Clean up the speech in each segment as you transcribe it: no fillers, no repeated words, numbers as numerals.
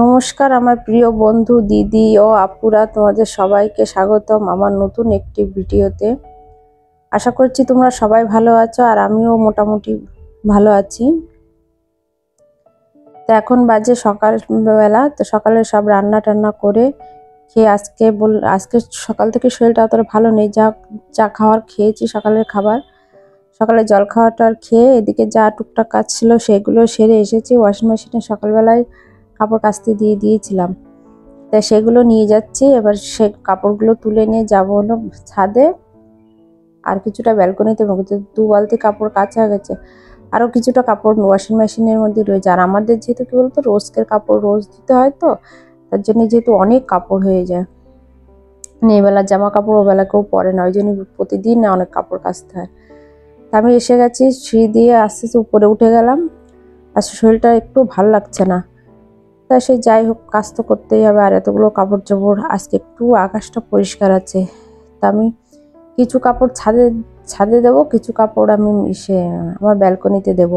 নমস্কার আমার প্রিয় বন্ধু, দিদি ও আপুরা, তোমাদের সবাইকে স্বাগতম আমার নতুন একটি ভিডিওতে। আশা করছি তোমরা সবাই ভালো আছো আর আমিও মোটামুটি ভালো আছি। তো এখন বাজে সকালবেলা, তো সকালে সব রান্না টান্না করে খেয়ে আজকে সকাল থেকে শরীরটা অতটা ভালো নেই। যা খাওয়ার খেয়েছি, সকালের খাবার, সকালে জল খাওয়াটা খেয়ে এদিকে যা টুকটাক কাজ ছিল সেগুলো সেরে এসেছি। ওয়াশিং মেশিনে সকালবেলায় কাপড় কাচতে দিয়ে দিয়েছিলাম, তাই সেগুলো নিয়ে যাচ্ছি। এবার সে কাপড়গুলো তুলে নিয়ে যাবো হলো ছাদে, আর কিছুটা ব্যালকনিতে। 2 বালতি কাপড় কাচা গেছে, আরও কিছুটা কাপড় ওয়াশিং মেশিনের মধ্যে রয়েছে। আর আমাদের যেহেতু কি বলতো, রোজকের কাপড় রোজ দিতে হয়, তো তার জন্য যেহেতু অনেক কাপড় হয়ে যায়, এবেলার জামা কাপড় ওবেলা কেউ পরে না, ওই জন্য প্রতিদিন না অনেক কাপড় কাচতে হয়। আমি এসে গেছি, সিঁড়ি দিয়ে আস্তে আস্তে উপরে উঠে গেলাম। আর শরীরটা একটু ভালো লাগছে না, তা সে যাই হোক, কাজ তো করতেই হবে। আর এতগুলো কাপড় চোপড়, আজকে একটু আকাশটা পরিষ্কার আছে, তা আমি কিছু কাপড় ছাদে দেবো, কিছু কাপড় আমি আমার ব্যালকনিতে দেব।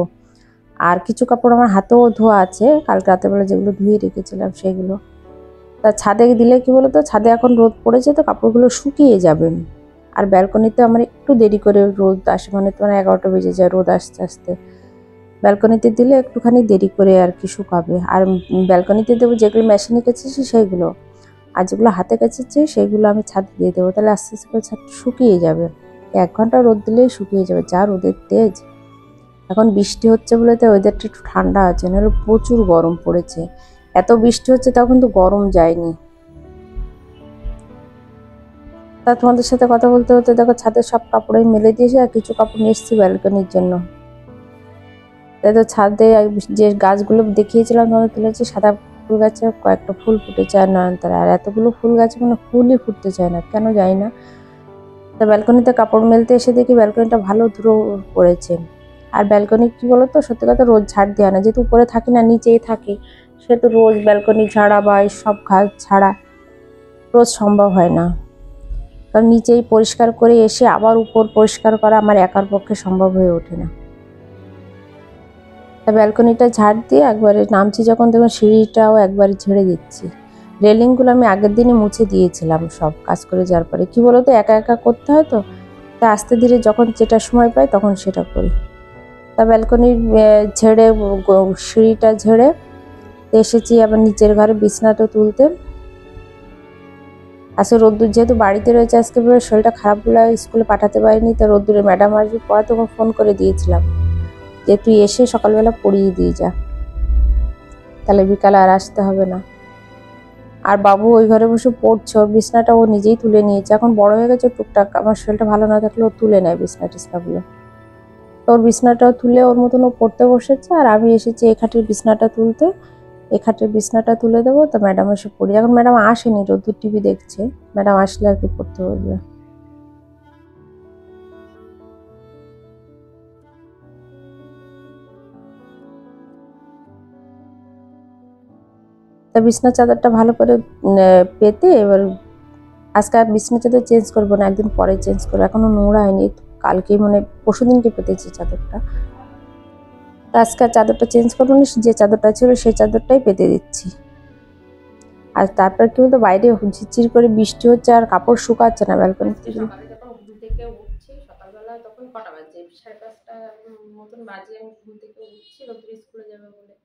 আর কিছু কাপড় আমার হাতেও ধোয়া আছে, কালকে রাতেবেলা যেগুলো ধুয়ে রেখেছিলাম সেগুলো। তা ছাদে দিলে কি বলতো, ছাদে এখন রোদ পড়েছে, তো কাপড়গুলো শুকিয়ে যাবে। আর ব্যালকনিতে আমার একটু দেরি করে রোদ আসে, মানে তোমার 11টা বেজে যায় রোদ আসতে আসতে। ব্যালকনিতে দিলে একটুখানি দেরি করে আর কি শুকাবে। আর ব্যালকনিতে দেবো যেগুলো মেশিনে কেচেছি সেইগুলো, আর যেগুলো হাতে কেচেছি সেইগুলো আমি ছাদে দিয়ে দেবো, তাহলে আস্তে আস্তে করে ছাদটা শুকিয়ে যাবে। 1 ঘন্টা রোদ দিলেই শুকিয়ে যাবে, যা রোদের তেজ। এখন বৃষ্টি হচ্ছে বলে তো ওয়েদারটা একটু ঠান্ডা আছে, নাহলে প্রচুর গরম পড়েছে। এত বৃষ্টি হচ্ছে তাও কিন্তু গরম যায়নি। তা তোমাদের সাথে কথা বলতে বলতে দেখো, ছাদের সব কাপড়ই মেলে দিয়েছি, আর কিছু কাপড় নিয়ে এসেছি ব্যালকনির জন্য। তাই তো ছাদে যে গাছগুলো দেখিয়েছিলাম তোমাদের তুলেছি, সাদা ফুল গাছে কয়েকটা ফুল ফুটেছে আর নয়নতারা। আর এতগুলো ফুল গাছে কোনো ফুলই ফুটতে চায় না, কেন জানি না। তা ব্যালকনিতে কাপড় মেলতে এসে দেখি ব্যালকনিটা ভালো ধুলো পড়েছে। আর ব্যালকনি কি বলতো, সত্যি কথা রোজ ঝাড় দেওয়া না, যেহেতু উপরে থাকি না, নিচেই থাকি, সেহেতু রোজ ব্যালকনি ঝাড়া বা সব ঘাস ছাড়া রোজ সম্ভব হয় না। কারণ নিচেই পরিষ্কার করে এসে আবার উপর পরিষ্কার করা আমার একার পক্ষে সম্ভব হয়ে ওঠে না। তা ব্যালকনিটা ঝাড় দিয়ে একবারে নামছি, যখন দেখুন সিঁড়িটাও একবারে ঝেড়ে দিচ্ছি। রেলিংগুলো আমি আগের দিনই মুছে দিয়েছিলাম সব কাজ করে যাওয়ার পরে। কি বলতো, একা একা করতে হয় তো, তা আস্তে ধীরে যখন যেটা সময় পাই তখন সেটা করি। তা ব্যালকনির ঝেড়ে সিঁড়িটা ঝেড়ে এসেছি আবার নিচের ঘরে বিছনাটা তুলতে। আজকে রোদ্দুর যেহেতু বাড়িতে রয়েছে, আজকে শরীরটা খারাপ বলে স্কুলে পাঠাতে পারিনি। তা রোদ্দুরে ম্যাডাম আসবে পড়া, তখন ফোন করে দিয়েছিলাম যে তুই এসে সকালবেলা পড়িয়ে দিয়ে যা, তাহলে বিকালে আর আসতে হবে না। আর বাবু ওই ঘরে বসে পড়ছে, ওর বিছনাটা ও নিজেই তুলে নিয়েছে। এখন বড় হয়ে গেছে, টুকটাক আমার শরীরটা ভালো না থাকলে ও তুলে নেয় বিছনা টিছনাগুলো। তো ওর বিছনাটাও তুলে ওর মতন ও পড়তে বসেছে, আর আমি এসেছি এই খাটের বিছনাটা তুলতে। এই খাটের বিছনাটা তুলে দেবো, তো ম্যাডাম এসে পড়ি। এখন ম্যাডাম আসেনি, রোদ্দুর টিভি দেখছে, ম্যাডাম আসলে আর কি পড়তে বসবে। তা বিছনার চাদরটা ভালো করে পেতে, এবার আজকে আর বিছনার চাদর চেঞ্জ করবো না, একদিন পরে চেঞ্জ করবো, এখনো নোংরা হয়নি। কালকে মানে পরশুদিনকে পেতেছি চাদরটা। তা আজকে আর চাদরটা চেঞ্জ করবো না, যে চাদরটা ছিল সেই চাদরটাই পেতে দিচ্ছি। আর তারপর কি বলতো, বাইরে ঝিরঝির করে বৃষ্টি হচ্ছে আর কাপড় শুকাচ্ছে না ব্যালকনি থেকে। সকালে যখন ঘুম থেকে উঠছি সকালবেলা, তখন কটা বাজে, 5:30 মতন বাজে, আমি ঘুম থেকে উঠছি রোদ্দুর স্কুলে যাবে বলে।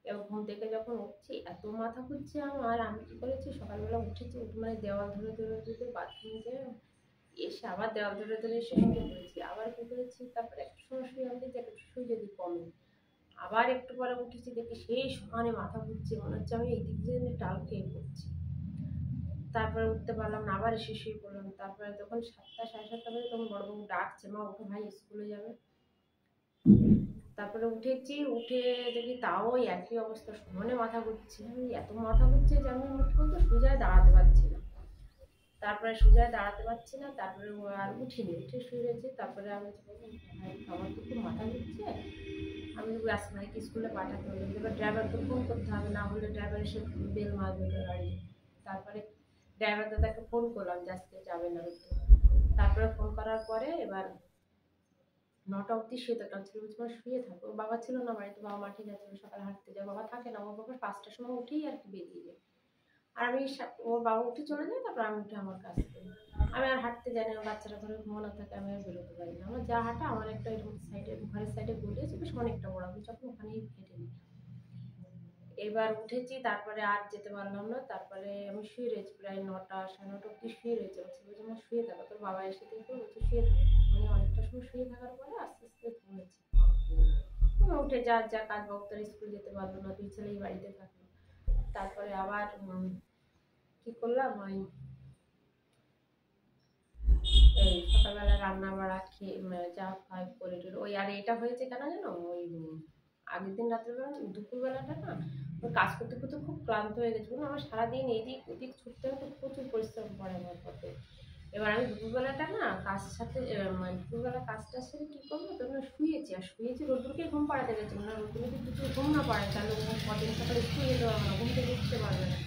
এবার ঘুম থেকে যখন উঠছি এত মাথা ঘুরছে আমার, আমি কি করেছি, সকালবেলা উঠেছি, উঠে মানে দেওয়াল ধরে ধরে ধরে বাথরুমে যে এসে আবার দেওয়াল ধরে ধরে এসে শুয়ে পড়েছি। আবার কি করেছি, তারপরে একটু সময় শুয়ে আমি যে একটু শুয়ে যদি কমে, আবার একটু পরে উঠেছি, দেখি সেই সমানে মাথা ঘুরছে, মনে হচ্ছে আমি এই দিক দিয়ে টাল খেয়ে পড়ছি। তারপরে উঠতে পারলাম না, আবার এসে শুয়ে পড়লাম। তারপরে তখন 7টা 7:30 বাজে, তখন বড়বাবু ডাকছে, মা ওঠো ভাই স্কুলে যাবে। তারপরে উঠেছি, উঠে দেখি তাও ওই একই অবস্থা, সমানে মাথা ঘুরছে। আমি এত মাথা ঘুরছে যে আমি মুখ বলতে সোজায় দাঁড়াতে পারছি না। তারপরে সোজায় দাঁড়াতে পারছি না, তারপরে আর উঠিনি, উঠে শুয়ে রয়েছি। তারপরে আমি ভাই আমার তো খুব মাথা ঘুরছে, আমি আসমাইকে স্কুলে পাঠাতে হলো, এবার ড্রাইভারকে ফোন করতে হবে, না হলে ড্রাইভার এসে বেল মারবে গাড়ি। তারপরে ড্রাইভার দাদাকে ফোন করলাম যে আজকে যাবে না। তারপরে ফোন করার পরে এবার 9টা অবধি শুয়ে থাকতাম। ছেলে বলছে মা শুয়ে থাকো। বাবা ছিল না বাড়িতে, বাবা মাঠে গেছে, সকালে হাঁটতে যায়। বাবা থাকে না, ওর বাবা 5টার সময় উঠেই আর কি বেরিয়ে যায়। আর আমি ওর বাবা উঠে চলে যায়, তারপর আমি উঠে আমার কাজ করি। আমি আর হাঁটতে যাই না, বাচ্চারা ঘরে ঘুমানো থাকে, আমি আর বেরোতে পারি না। আমার যা হাঁটা আমার একটা এরকম সাইডে, ঘরের সাইডে গলি আছে, বেশ অনেকটা বড়, আমি যখন ওখানেই হেঁটে নিই। এবার উঠেছি, তারপরে আর যেতে পারলাম না। তারপরে আমি শুয়ে রয়েছি প্রায় 9টা 9:30 অব্দি শুয়ে রয়েছে। বলছে আমার শুয়ে থাকো, তোর বাবা এসে দেখলো, বলছে শুয়ে থাকো। মানে অনেকটা সময় শুয়ে থাকার পরে আস্তে আস্তে ঘুমিয়েছি। উঠে যা যা কাজ, বক্তার স্কুল যেতে পারলো না, 2 ছেলেই বাড়িতে থাকলো। তারপরে আবার কি করলাম, ওই এই সকালবেলা রান্না বাড়া খেয়ে যা খাই করে ওই। আর এটা হয়েছে কেন জানো, ওই আগের দিন রাত্রেবেলা দুপুরবেলাটা না, ওই কাজ করতে করতে খুব ক্লান্ত হয়ে গেছে। আমার সারাদিন এদিক ওদিক ছুটতে হতে প্রচুর পরিশ্রম পড়ে আমার পথে। এবার আমি দুপুরবেলাটা না কাজের সাথে মানে দুপুরবেলা কাজটা সেরে কী করবো, তখন শুয়েছি। আর শুয়েছি, রোদ্দুরকে ঘুম পাড়াতে গেছি না, রোদ্দুর যদি দুপুর ঘুম না পাড়ে তাহলে ও কদিন সকালে স্কুল যেতে পারবে না, ঘুম থেকে উঠতে পারবে না।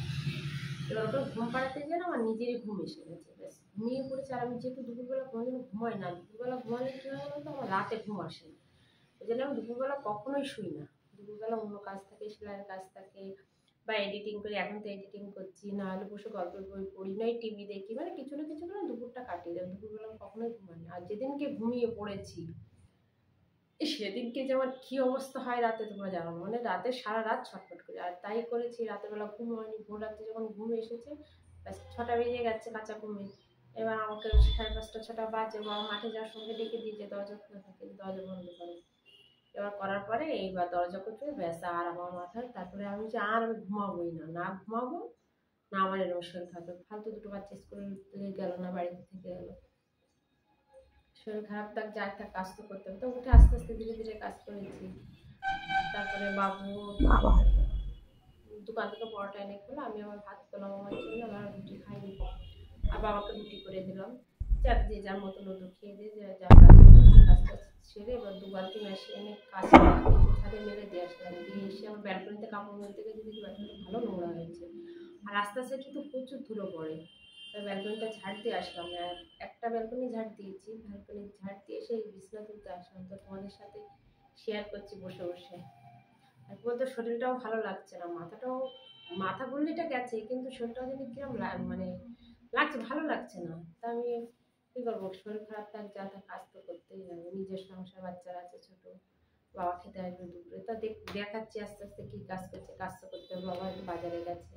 এবার ওকে ঘুম পাড়াতে গিয়ে না আমার নিজেরই ঘুম এসে গেছে, ব্যাস ঘুমিয়ে পড়েছে। আর আমি যেহেতু দুপুরবেলা কোনোদিনও ঘুমাই না, দুপুরবেলা ঘুমালে কী হয় বলতো, আমার রাতে ঘুম আসে না। ওই জন্য আমি দুপুরবেলা কখনোই শুই না। দুপুরবেলা অন্য কাজ থাকে, সেলাইয়ের কাজ থাকে, বা এডিটিং করি, এখন তো এডিটিং করছি, না হলে বসে গল্পের বই পড়ি, নয় টিভি দেখি, মানে কিছু না কিছু করে দুপুরটা কাটিয়ে দেয়। দুপুরবেলা কখনোই ঘুমাই না। আর যেদিনকে ঘুমিয়ে পড়েছি সেদিনকে যে আমার কী অবস্থা হয় রাতে তোমরা জানো, মানে রাতে সারা রাত ছটফট করি। আর তাই করেছি, রাতের বেলা ঘুম হয়নি, ভোর রাতে যখন ঘুম এসেছে, ব্যাস 6টা বেজে গেছে কাঁচা ঘুমে। এবার আমাকে 5:30 6টা বাজে, বাবা মাঠে যাওয়ার সঙ্গে ডেকে দিয়েছে, দরজা খোলা থাকে, দরজা বন্ধ করে। এবার করার পরে এইবার দরজা করতে ব্যাস আর আমার মাথায়, তারপরে আমি যে আর আমি ঘুমাবোই না, না ঘুমাবো না, আমার এরকম শরীর খারাপ। ফালতু দুটো বাচ্চা স্কুলে গেল না, বাড়িতে থেকে গেলো, শরীর খারাপ থাক যাই থাক, কাজ তো করতে হবে। তো উঠে আস্তে আস্তে ধীরে ধীরে কাজ করেছি। তারপরে বাবু বাবা দোকান থেকে পরোটা এনে খেলো, আমি আমার ভাত করলাম আমার জন্য, আমার রুটি খাইনি। আর বাবাকে রুটি করে দিলাম। যার যে যার মতো নতুন খেয়ে দিয়ে যা কাজ করছে, কাজটা সেরে এবার 2 বালতি মেশে এনে কাজ ছাদে মেলে দিয়ে আসলাম। দিয়ে এসে আমার ব্যালকনিতে কাপড় মেলতে গেছে, দেখি ব্যালকনিটা ভালো নোংরা হয়েছে। আর আস্তে আস্তে কিন্তু প্রচুর ধুলো পড়ে। তাই ব্যালকনিটা ঝাড় দিয়ে আসলাম। আর একটা ব্যালকনি ঝাড় দিয়েছি, ব্যালকনি ঝাড় দিয়ে এসে বিছনা তুলতে আসলাম। তো তোমাদের সাথে শেয়ার করছি বসে বসে। আর বলতে শরীরটাও ভালো লাগছে না, মাথাটাও, মাথা ঘুরলিটা গেছে, কিন্তু শরীরটাও যদি কিরম মানে লাগছে, ভালো লাগছে না। তা আমি কী করবো, শরীর খারাপ থাক যা থাক, কাজ তো করতেই হবে, নিজের সংসার, বাচ্চারা আছে ছোট, বাবা খেতে আসবে দুপুরে। তা দেখাচ্ছি আস্তে আস্তে কী কাজ করছে, কাজ তো করতে হবে। বাবা হয়তো বাজারে গেছে,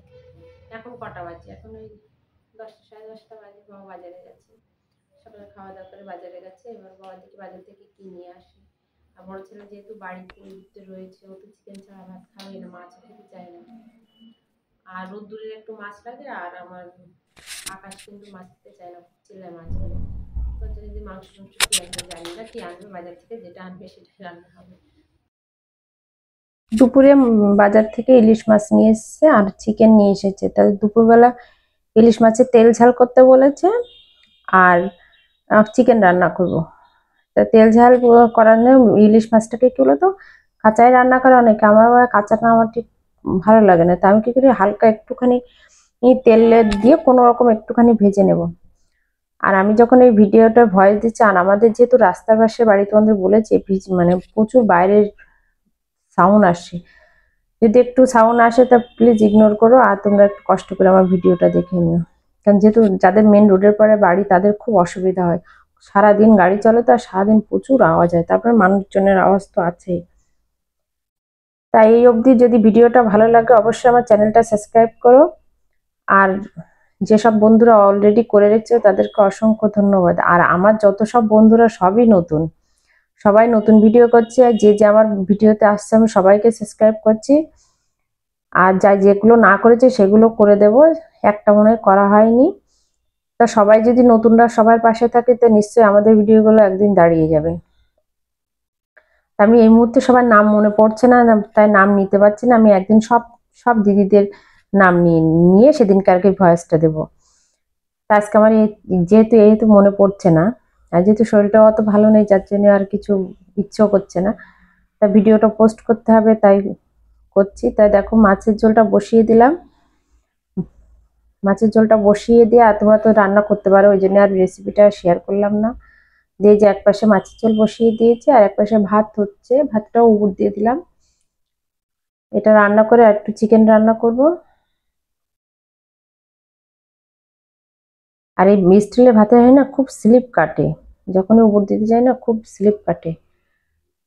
এখন কটা বাজে, এখন ওই 10টা 10:30 বাজে, বাবা বাজারে গেছে, সকালে খাওয়া দাওয়া করে বাজারে গেছে। এবার বাবা দেখি বাজার থেকে কি নিয়ে আসে। আর বড় ছেলে যেহেতু বাড়িতে রয়েছে, ও তো চিকেন ছাড়া ভাত খাবে না, মাছ খেতে চায় না। আর রোদ্দুরের একটু মাছ লাগে, আর আমার আকাশ কিন্তু মাছ খেতে চায় না, চিল্লায় মাছ খেলে। তো যদি মাংস টাংস কি আনবে জানি না, কি আনবে বাজার থেকে, যেটা আনবে সেটাই রান্না হবে। দুপুরে বাজার থেকে ইলিশ মাছ নিয়ে এসেছে আর চিকেন নিয়ে এসেছে। তাহলে দুপুরবেলা ইলিশ মাছের তেল ঝাল করতে বলেছে আর চিকেন রান্না করব। তা তেল ঝাল করার জন্য ইলিশ মাছটাকে কি বলতো কাঁচাই রান্না করে অনেকে, আমার আবার কাঁচাটা আমার ঠিক ভালো লাগে না। তা আমি কি করি, হালকা একটুখানি তেলে দিয়ে কোনো রকম একটুখানি ভেজে নেব। আর আমি যখন এই ভিডিওটা ভয়েস দিচ্ছি, আর আমাদের যেহেতু রাস্তার পাশে বাড়ি, তোমাদের বলেছি মানে প্রচুর বাইরের সাউন্ড আসছে। যদি একটু সাউন্ড আসে তা প্লিজ ইগনোর করো, আর তোমরা একটু কষ্ট করে আমার ভিডিওটা দেখে নিও। কারণ যেহেতু যাদের মেন রোডের পরে বাড়ি তাদের খুব অসুবিধা হয়, সারাদিন গাড়ি চলে তো, আর সারাদিন প্রচুর আওয়াজ হয়, তারপরে মানুষজনের আওয়াজ তো আছেই। তাই এই অবধি যদি ভিডিওটা ভালো লাগে অবশ্যই আমার চ্যানেলটা সাবস্ক্রাইব করো। আর যেসব বন্ধুরা অলরেডি করে রেখেছে তাদেরকে অসংখ্য ধন্যবাদ। আর আমার যত সব বন্ধুরা সবই নতুন, সবাই নতুন ভিডিও করছে, আর যে যে আমার ভিডিওতে আসছে আমি সবাইকে সাবস্ক্রাইব করছি। আর যেগুলো না করেছে সেগুলো করে দেব, একটা মনে হয় করা হয়নি। তা সবাই যদি নতুনরা সবার পাশে থাকে তো নিশ্চয়ই আমাদের ভিডিওগুলো একদিন দাঁড়িয়ে যাবে। আমি এই মুহূর্তে সবার নাম মনে পড়ছে না, তাই নাম নিতে পারছি না। আমি একদিন সব সব দিদিদের নাম নিয়ে নিয়ে সেদিনকারকে ভয়েসটা দেবো। তা আজকে আমার যেহেতু মনে পড়ছে না, আর যেহেতু শরীরটাও অত ভালো নেই, যার জন্য আর কিছু ইচ্ছেও করছে না, তা ভিডিওটা পোস্ট করতে হবে তাই করছি। তাই দেখো মাছের ঝোলটা বসিয়ে দিলাম, মাছের ঝোলটা বসিয়ে দিয়ে, আর তোমরা তো রান্না করতে পারো, ওই জন্য আর রেসিপিটা শেয়ার করলাম না। দিয়ে যে একপাশে মাছের ঝোল বসিয়ে দিয়েছি আর একপাশে ভাত হচ্ছে, ভাতটাও উপর দিয়ে দিলাম। এটা রান্না করে আর একটু চিকেন রান্না করব। আর এই স্টিলের ভাতে হয় না খুব স্লিপ কাটে, যখনই উপর দিতে যাই না খুব স্লিপ কাটে।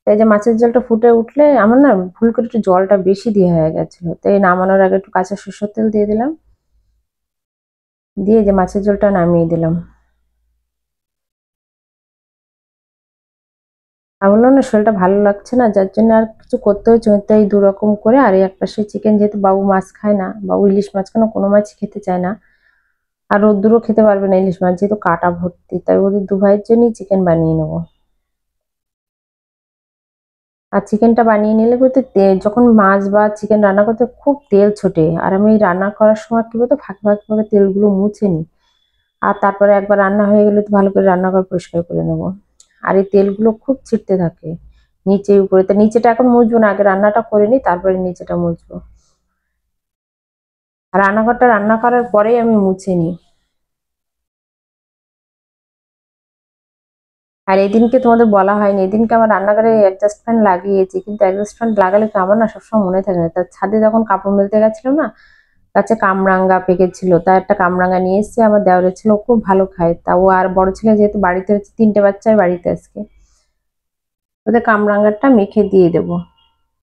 তাই যে মাছের ঝোলটা ফুটে উঠলে আমার না ভুল করে একটু জলটা বেশি দিয়ে হয়ে গেছিল, তাই নামানোর আগে একটু কাঁচা সরষের তেল দিয়ে দিলাম, দিয়ে যে মাছের ঝোলটা নামিয়ে দিলাম। আমি বললাম না শরীরটা ভালো লাগছে না, যার জন্য আর কিছু করতে হচ্ছে, তাই দু রকম করে। আর এই একপাশে চিকেন, যেহেতু বাবু মাছ খায় না, বাবু ইলিশ মাছ কেন কোনো মাছ খেতে চায় না, আর রোদ্দুরও খেতে পারবে না ইলিশ মাছ যেহেতু কাটা ভর্তি, তাই ওদের দু ভাইয়ের জন্যই চিকেন বানিয়ে নেবো। আর চিকেনটা বানিয়ে নিলে বলতে যখন মাছ বা চিকেন রান্না করতে খুব তেল ছোটে, আর আমি রান্না করার সময় কি বলতো ফাঁকে ফাঁকে ফাঁকে তেলগুলো মুছে নিই। আর তারপরে একবার রান্না হয়ে গেলে তো ভালো করে রান্নাঘর পরিষ্কার করে নেবো। আর এই তেলগুলো খুব ছিটতে থাকে নিচে উপরে, তো নিচেটা এখন মুছবো না, আগে রান্নাটা করে নিই তারপরে নিচেটা মুছবো। আর রান্নাঘরটা রান্না করার পরেই আমি মুছে নিই। আর এদিনকে তোমাদের বলা হয়নি, এদিনকে আমার রান্নাঘরে অ্যাডজাস্ট ফ্যান লাগিয়েছি, কিন্তু অ্যাডজাস্ট ফ্যান লাগালে কি আমার না সবসময় মনে থাকে না। তার ছাদে যখন কাপড় মেলতে গেছিলাম না, গাছে কামরাঙ্গা পেকেছিল, তা একটা কামরাঙ্গা নিয়ে এসেছি, আমার দেওরের ছেলে ও খুব ভালো খায়, তা ও আর বড় ছেলে যেহেতু বাড়িতে হচ্ছে, তিনটে বাচ্চাই বাড়িতে আজকে, ওদের কামরাঙ্গাটা মেখে দিয়ে দেবো।